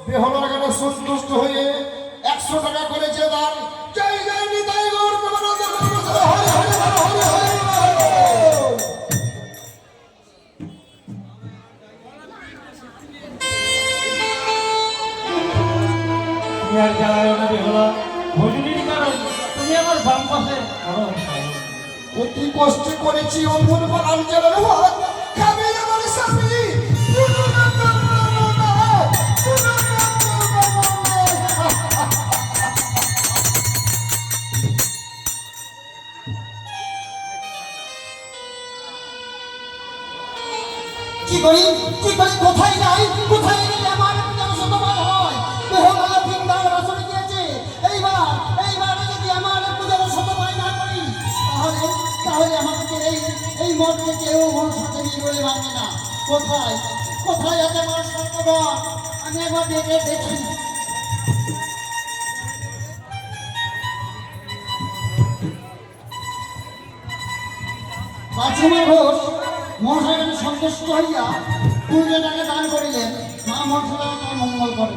বেহলার গানে সন্তুষ্ট হয়ে 100 টাকা করে যে দান জয় জয় নিতাই গৌর প্রেমানন্দ হরি হরি হরি হরি আর জ্বালায় না বেহলা ভজনীর কারণ তুমি আমার বাম পাশে অতি কষ্ট করেছি অন্ধুর বানান জেলার ভাত খাবে আমার স্বামী কি করি কোথায় যাই কোথায় গেলে আমার জনসমাগম হয় বেহলা তিনবার আসরে গিয়েছে এইবার যদি আমার পূজার শতপাই না করি তাহলে আমাকে এই মঠকে কেউ ওর সাথে নিয়ে বলে মানবে না কোথায় আছে আমার স্বর্গবর আমি একবার ডেকে দেখি রাজকুমার ঘোষ মহাশয় সন্তুষ্ট হইয়া পূর্বে তাকে দান করিলেন মা মহাশয় তার মঙ্গল করে